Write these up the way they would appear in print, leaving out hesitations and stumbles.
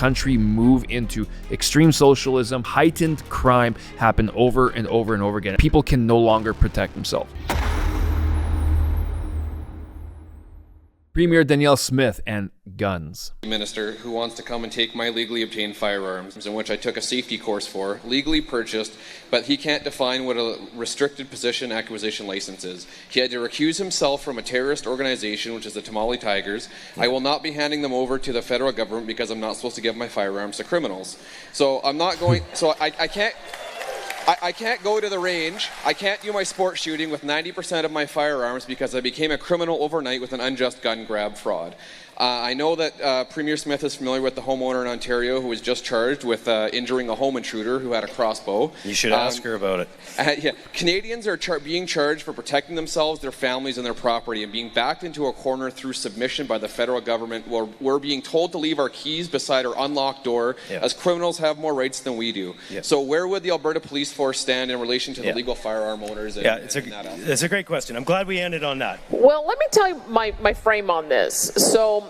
country move into extreme socialism, heightened crime happen over and over and over again. People can no longer protect themselves. Premier Danielle Smith and guns. Minister who wants to come and take my legally obtained firearms, in which I took a safety course for, legally purchased, but he can't define what a restricted position acquisition license is. He had to recuse himself from a terrorist organization, which is the Tamale Tigers. I will not be handing them over to the federal government because I'm not supposed to give my firearms to criminals. So I'm not going, so I can't. I can't go to the range. I can't do my sport shooting with 90% of my firearms because I became a criminal overnight with an unjust gun grab fraud. I know that Premier Smith is familiar with the homeowner in Ontario who was just charged with injuring a home intruder who had a crossbow. You should ask her about it. Yeah. Canadians are being charged for protecting themselves, their families, and their property, and being backed into a corner through submission by the federal government, where we're being told to leave our keys beside our unlocked door, as criminals have more rights than we do. So where would the Alberta Police Force stand in relation to the legal firearm owners? It's a great question. I'm glad we ended on that. Well, let me tell you my frame on this. So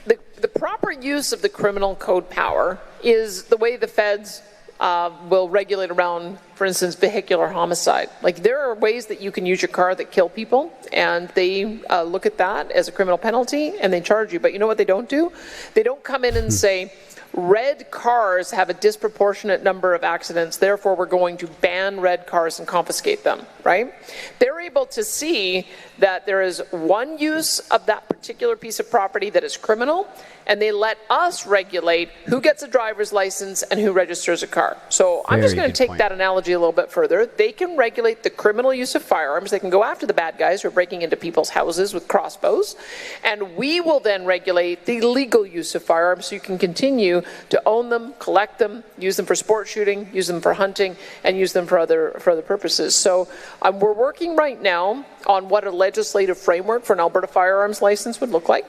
the proper use of the criminal code power is the way the feds will regulate around, for instance, vehicular homicide. Like, there are ways that you can use your car that kill people, and they look at that as a criminal penalty, and they charge you. But you know what they don't do? They don't come in and say, red cars have a disproportionate number of accidents, therefore we're going to ban red cars and confiscate them, right? They're able to see that there is one use of that particular piece of property that is criminal, and they let us regulate who gets a driver's license and who registers a car. So I'm just going to take that analogy a little bit further. They can regulate the criminal use of firearms. They can go after the bad guys who are breaking into people's houses with crossbows. And we will then regulate the legal use of firearms so you can continue to own them, collect them, use them for sport shooting, use them for hunting, and use them for other purposes. So we're working right now on what a legislative framework for an Alberta firearms license would look like.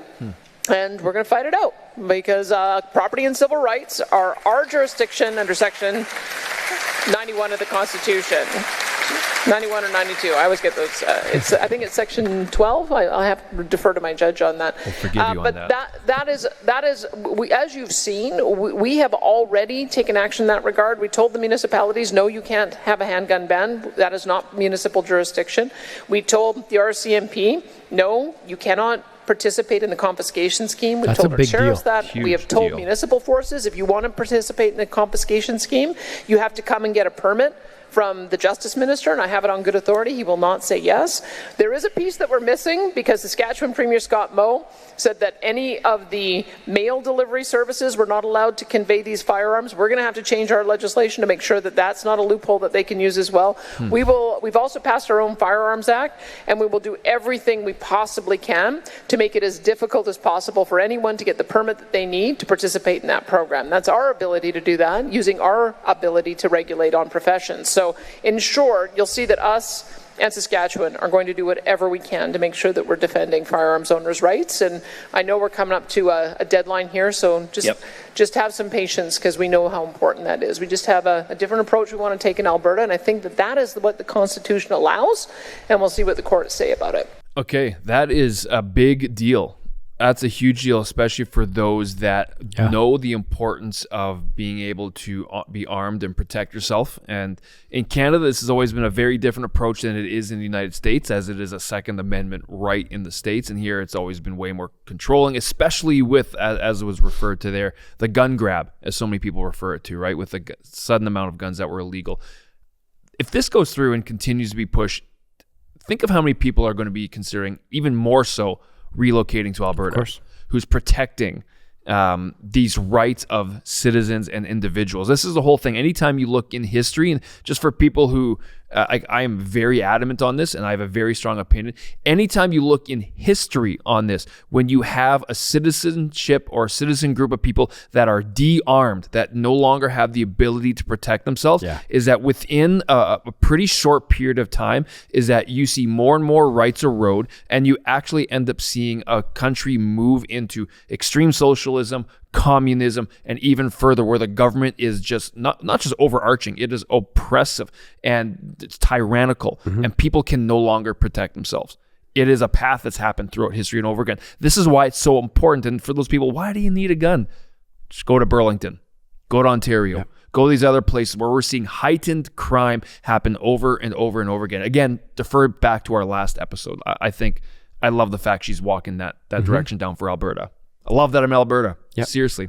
And we're going to fight it out because property and civil rights are our jurisdiction under Section 91 of the Constitution. 91 or 92. I always get those. I think it's Section 12. I'll have to defer to my judge on that. We'll forgive you on that. That is, as you've seen, we have already taken action in that regard. We told the municipalities, no, you can't have a handgun ban. That is not municipal jurisdiction. We told the RCMP, no, you cannot participate in the confiscation scheme. We've told our sheriffs that. We have told municipal forces, if you want to participate in the confiscation scheme, you have to come and get a permit from the Justice Minister, and I have it on good authority. He will not say yes. There is a piece that we're missing because Saskatchewan Premier Scott Moe said that any of the mail delivery services were not allowed to convey these firearms. We're going to have to change our legislation to make sure that that's not a loophole that they can use as well. We've also passed our own Firearms Act, and we will do everything we possibly can to make it as difficult as possible for anyone to get the permit that they need to participate in that program. That's our ability to do that, using our ability to regulate on professions. So in short, you'll see that us and Saskatchewan are going to do whatever we can to make sure that we're defending firearms owners' rights. And I know we're coming up to a deadline here, so just have some patience because we know how important that is. We just have a different approach we want to take in Alberta, and I think that is what the Constitution allows, and we'll see what the courts say about it. Okay, that is a big deal. That's a huge deal, especially for those that know the importance of being able to be armed and protect yourself. And in Canada, this has always been a very different approach than it is in the United States, as it is a Second Amendment right in the States. And here it's always been way more controlling, especially with, as it was referred to there, the gun grab, as so many people refer it to, right? With the sudden amount of guns that were illegal. If this goes through and continues to be pushed, think of how many people are going to be considering, even more so, relocating to Alberta, who's protecting these rights of citizens and individuals. This is the whole thing. Anytime you look in history, and just for people who, I am very adamant on this, and I have a very strong opinion. Anytime you look in history on this, when you have a citizenship or a citizen group of people that are de-armed, that no longer have the ability to protect themselves, is that within a pretty short period of time, is that you see more and more rights erode, and you actually end up seeing a country move into extreme socialism, communism, and even further, where the government is just not just overarching, it is oppressive and it's tyrannical, and people can no longer protect themselves. It is a path that's happened throughout history and over again. This is why it's so important. And for those people, why do you need a gun? Just go to Burlington, go to Ontario, go to these other places where we're seeing heightened crime happen over and over and over again. Again, defer back to our last episode. I love the fact she's walking that direction down for Alberta. I love that I'm Alberta. Seriously.